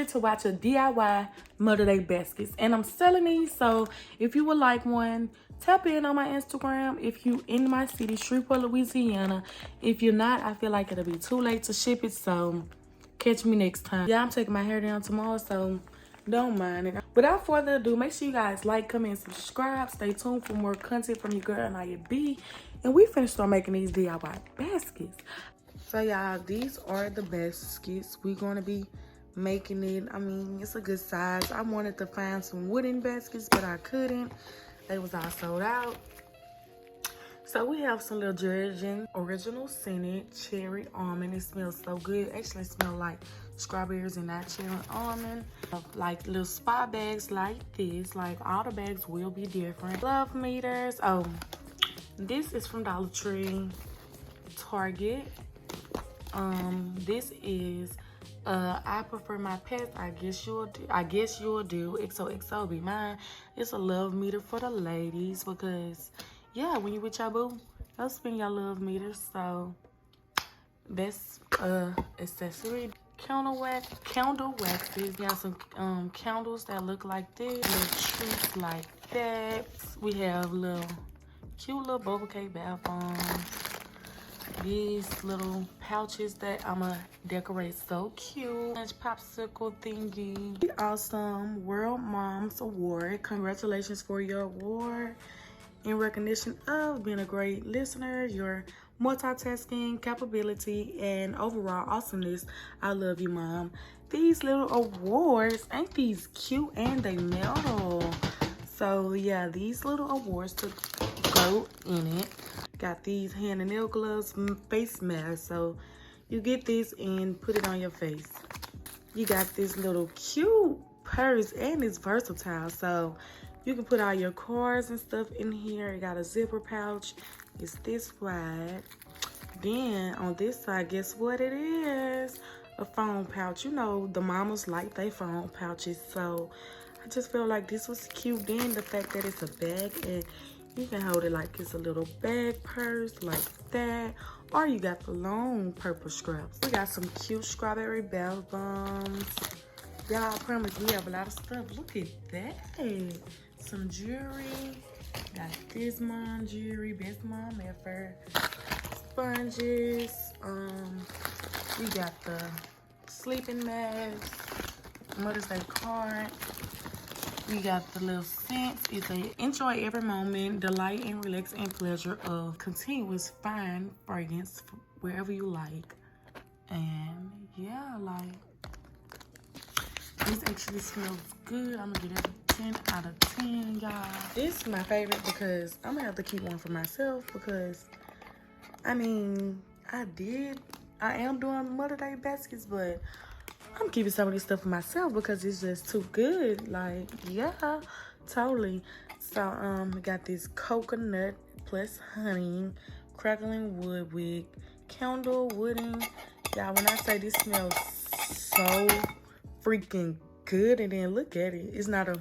sure to watch a DIY Mother Day baskets. And I'm selling these, so if you would like one, tap in on my Instagram. If you in my city, Shreveport, Louisiana. If you're not, I feel like it'll be too late to ship it, so catch me next time. Yeah, I'm taking my hair down tomorrow, so don't mind it. Without further ado, make sure you guys like, comment, and subscribe. Stay tuned for more content from your girl, Naya B. And we finna start making these DIY baskets. So y'all, these are the baskets we're gonna be making it. I mean, it's a good size. I wanted to find some wooden baskets, but I couldn't. They was all sold out. So we have some little Jergens original scented cherry almond. It smells so good. Actually, it smells like strawberries and not cherry almond. Like little spa bags like this. Like all the bags will be different. Love meters. Oh, this is from Dollar Tree, Target. This is I prefer my pets. I guess you'll do. XOXO be mine. It's a love meter for the ladies because yeah, when you with your boo, they'll spend your love meters. So that's accessory. Candle waxes. We have some candles that look like this, little treats like that. We have cute little bubble cake bath bombs. These little pouches that I'ma decorate so cute. Popsicle thingy. The Awesome World Moms Award. Congratulations for your award. In recognition of being a great listener, your multitasking capability, and overall awesomeness. I love you, Mom. These little awards, ain't these cute? And they metal. So yeah, these little awards to go in it. Got these hand and nail gloves, face mask. So you get this and put it on your face. You got this little cute purse and it's versatile. So you can put all your cards and stuff in here. It got a zipper pouch. It's this wide. Then on this side, guess what it is? A phone pouch. You know, the mamas like their phone pouches. So I just feel like this was cute. Then the fact that it's a bag and you can hold it like it's a little bag purse like that. Or you got the long purple scraps. We got some cute strawberry bath bombs. Y'all, I promise we have a lot of stuff. Look at that. Some jewelry. Got this mom jewelry. Best mom ever. Sponges. We got the sleeping mask. Mother's Day card. We got the little scents. It's a enjoy every moment, delight and relax and pleasure of continuous fine fragrance wherever you like. And yeah, like this actually smells good. I'm gonna give it a 10 out of 10, y'all. This is my favorite because I'm gonna have to keep one for myself because I mean, I am doing Mother Day baskets, but I'm keeping some of this stuff for myself because it's just too good. Like, yeah, totally. So, we got this coconut plus honey, crackling wood with candle wooden. Y'all, when I say this smells so freaking good, and then look at it. It's not a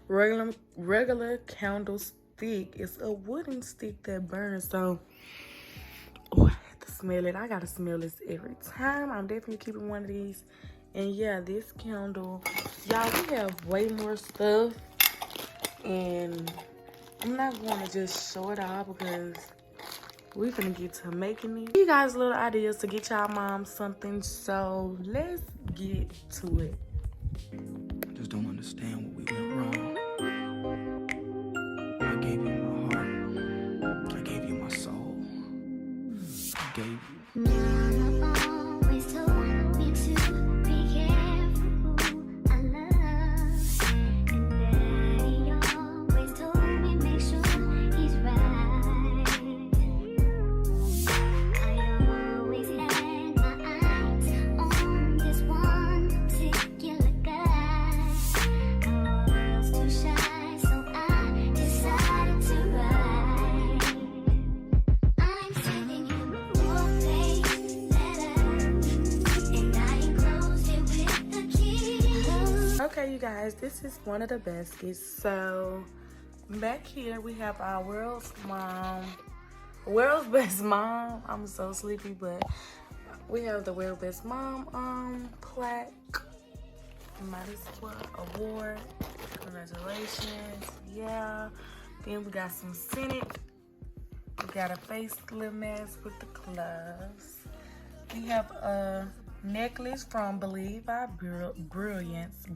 regular candle stick. It's a wooden stick that burns. So, oh, I had to smell it. I gotta smell this every time. I'm definitely keeping one of these. And yeah, this candle, y'all, we have way more stuff, and I'm not going to just show it all because we're gonna get to making it. You guys little ideas to get y'all mom something, so let's get to it. I just don't understand what we went wrong. I gave you my heart. I gave you my soul. I gave you. Okay, you guys, this is one of the baskets. So back here we have our world's best mom. I'm so sleepy, but We have the World Best Mom plaque. Mighty Squad Award. Congratulations. Yeah. Then we got some Senate. We got a facelift mask with the gloves. We have a necklace from Believe by Brilliance.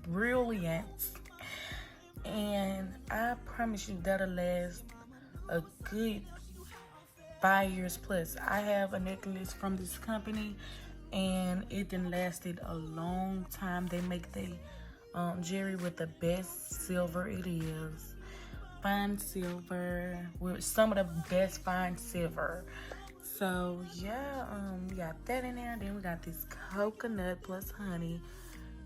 And I promise you that'll last a good 5 years plus. I have a necklace from this company and it done lasted a long time. They make the jewelry with the best silver it is. Fine silver with some of the best fine silver. So yeah, we got that in there. Then we got this coconut plus honey,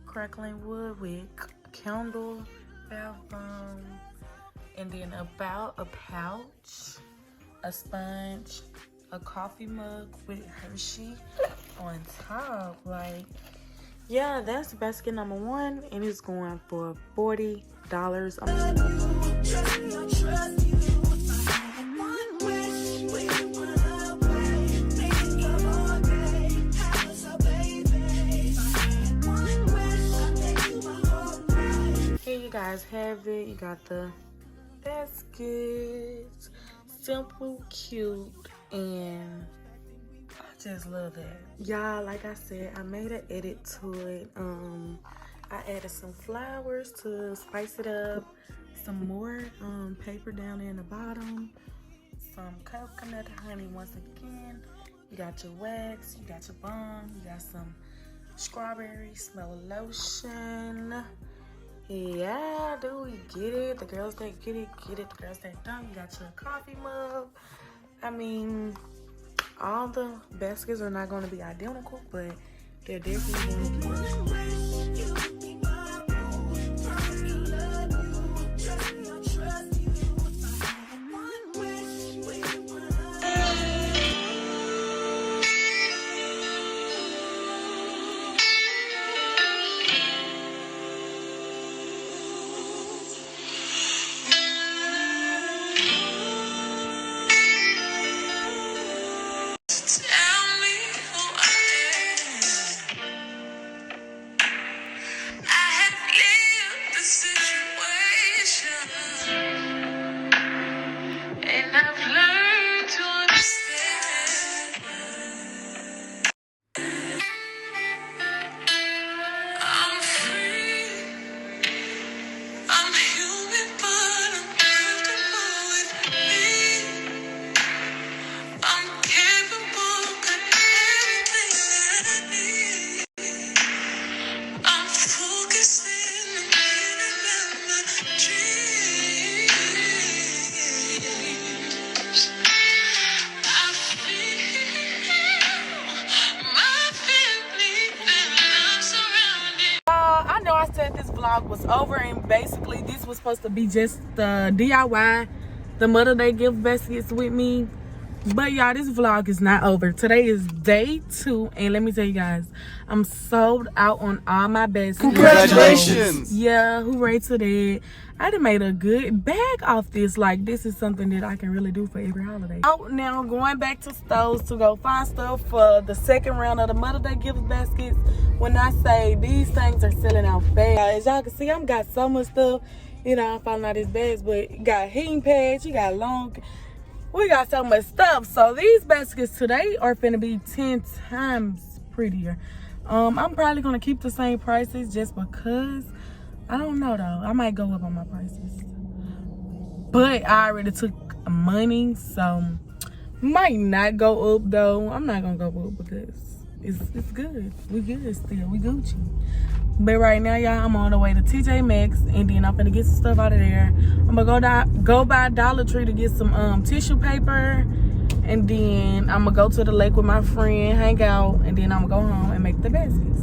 crackling wood wick, candle, bath bomb, and then about a pouch, a sponge, a coffee mug with Hershey on top. Like, yeah, that's basket number 1, and it's going for $40. Here you guys have it. You got the baskets. Simple, cute, and I just love that. Y'all, like I said, I made an edit to it. I added some flowers to spice it up, some more paper down there in the bottom, some coconut honey once again. You got your wax, you got your balm, you got some strawberry smell lotion. Yeah, do we get it? The girls that get it, get it. The girls that don't, you got your coffee mug. I mean, all the baskets are not going to be identical, but they're definitely going to be. This vlog was over, and basically this was supposed to be just the DIY, the Mother Day gift baskets with me. But y'all, this vlog is not over. Today is day 2, and let me tell you guys, I'm sold out on all my baskets. Congratulations! Yeah, hooray to that. I done made a good bag off this. Like, this is something that I can really do for every holiday. Out now, going back to stores to go find stuff for the second round of the Mother Day gift baskets. When I say these things are selling out fast, as y'all can see, I've got so much stuff. You know, I'm finding out these bags, but you got heating pads, you got long. We got so much stuff. So these baskets today are finna be 10 times prettier. I'm probably gonna keep the same prices just because. I don't know though. I might go up on my prices. But I already took money, so might not go up though. I'm not gonna go up because it's good. We good still. We Gucci. But right now, y'all, I'm on the way to TJ Maxx, and then I'm gonna get some stuff out of there. I'm gonna go by Dollar Tree to get some tissue paper, and then I'm gonna go to the lake with my friend, hang out, and then I'm gonna go home and make the baskets.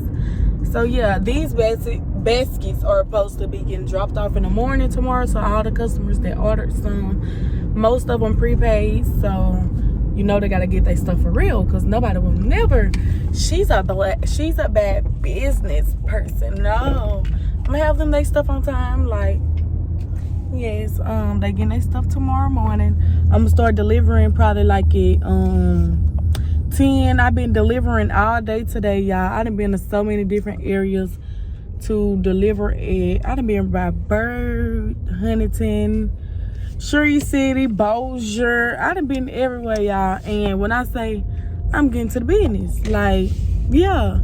So yeah, these baskets are supposed to be getting dropped off in the morning tomorrow. So all the customers that ordered some, most of them prepaid. So you know they gotta get their stuff for real, because nobody will never. She's a bad business person. No, I'm gonna have them their stuff on time. Like, yes, they getting their stuff tomorrow morning. I'm gonna start delivering probably like at 10. I've been delivering all day today, y'all. I done been to so many different areas to deliver it. I done been by Bird, Huntington, Shree City, Bossier. I done been everywhere, y'all. And when I say I'm getting to the business, like, yeah.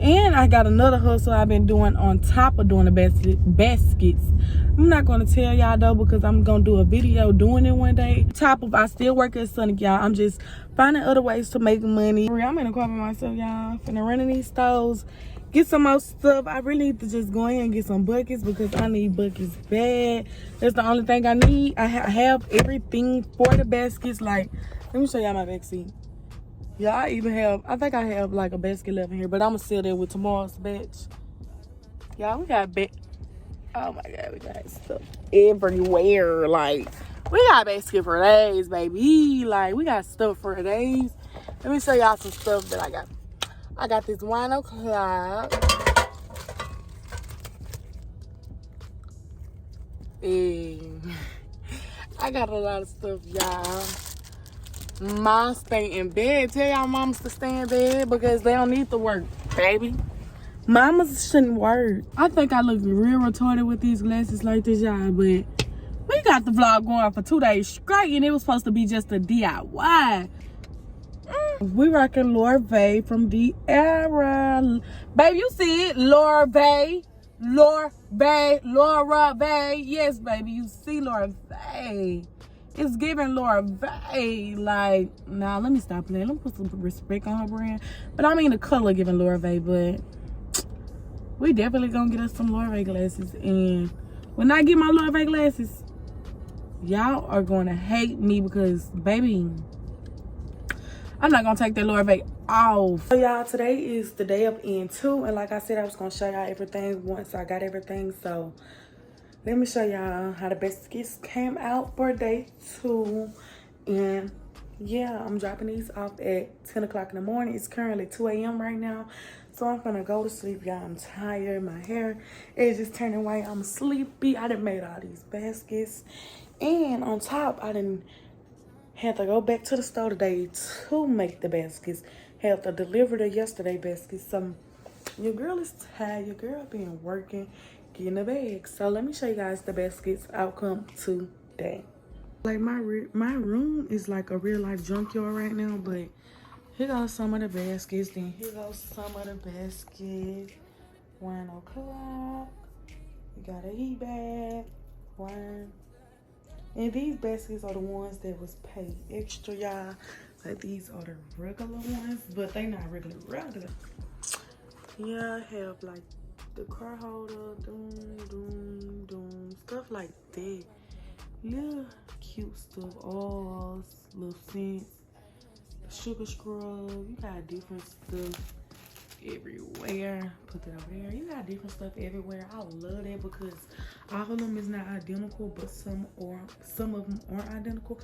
And I got another hustle I've been doing on top of doing the baskets. I'm not going to tell y'all though, because I'm going to do a video doing it one day. Top of, I still work at Sonic, y'all. I'm just finding other ways to make money. I'm in the car by myself, y'all. Finna run in these stores, get some more stuff. I really need to just go in and get some buckets because I need buckets bad. That's the only thing I need. I have everything for the baskets. Like, let me show y'all my back seat. Yeah, I think I have like a basket left in here, but I'm gonna seal that with tomorrow's batch. Y'all, we got oh my God, we got stuff everywhere. Like, we got basket for days, baby. Like, we got stuff for days. Let me show y'all some stuff that I got. I got this wine o'clock. And I got a lot of stuff, y'all. Mom stay in bed. Tell y'all moms to stay in bed because they don't need to work, baby. Mamas shouldn't work. I think I look real retarded with these glasses like this, y'all, but we got the vlog going for 2 days straight and it was supposed to be just a DIY. We rocking Laura Bay from the era. Baby, you see it? Laura Bay. Laura Bay. Yes, baby, you see Laura Bay. It's giving Laura Bay. Like, nah, let me stop playing. Let me put some respect on her brand. But I mean the color giving Laura Bay, but we definitely gonna get us some Laura Bay glasses. And when I get my Laura Bay glasses, y'all are gonna hate me because, baby, I'm not gonna take that Laura Bay off. So y'all, today is the day of end 2, and like I said, I was gonna show y'all everything once I got everything. So let me show y'all how the baskets came out for day 2. And yeah, I'm dropping these off at 10 o'clock in the morning. It's currently 2 a.m. right now, so I'm gonna go to sleep, y'all. I'm tired. My hair is just turning white. I'm sleepy. I done made all these baskets, and on top, I done had to go back to the store today to make the baskets. Had to deliver the yesterday baskets. So your girl is tired. Your girl been working, getting the bag. So let me show you guys the baskets outcome today. Like, my room is like a real life junkyard right now, but here goes some of the baskets. Then here goes some of the baskets. 1 o'clock. We got a heat bag. 1. And these baskets are the ones that was paid extra, y'all. Like, these are the regular ones, but they not regular. Yeah, I have like the car holder, stuff like that. Little cute stuff, oils, little scents, sugar scrub. You got different stuff everywhere. Put that over there. You got different stuff everywhere. I love that because all of them is not identical, but some of them aren't identical.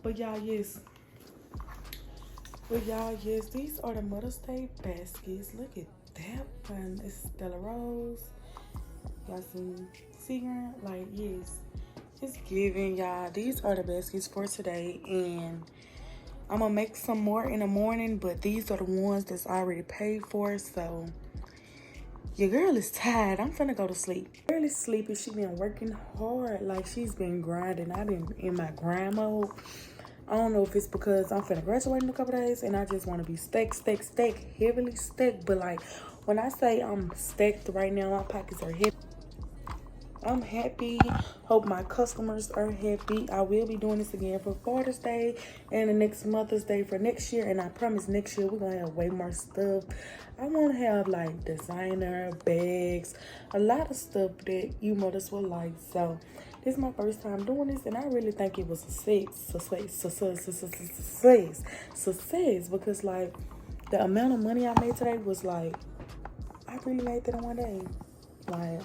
But y'all, yes, these are the Mother's Day baskets. Look at that one. It's Stella Rose. Got some cigarette. Like, yes, it's giving, y'all. These are the baskets for today, and I'm gonna make some more in the morning, but these are the ones that's already paid for. So your girl is tired. I'm finna go to sleep. Girl is sleepy. She been working hard. Like, she's been grinding. I've been in my grind mode. I don't know if it's because I'm finna graduate in a couple days and I just want to be stacked, heavily stacked. But like, when I say I'm stacked right now, my pockets are heavy. I'm happy. Hope my customers are happy. I will be doing this again for Father's Day and the next Mother's Day for next year. And I promise next year we're going to have way more stuff. I want to have like designer bags, a lot of stuff that you mothers will like. So this is my first time doing this, and I really think it was a success because like the amount of money I made today was like, I really made that in one day. Like,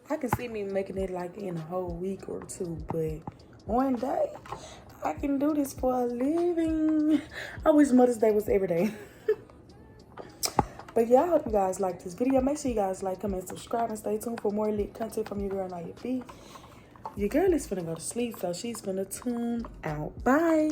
I can see me making it like in a whole week or 2, but one day I can do this for a living. I wish Mother's Day was every day. But yeah, I hope you guys like this video. Make sure you guys like, comment, subscribe, and stay tuned for more lit content from your girl, Naya B. Your girl is finna go to sleep, so she's finna tune out. Bye.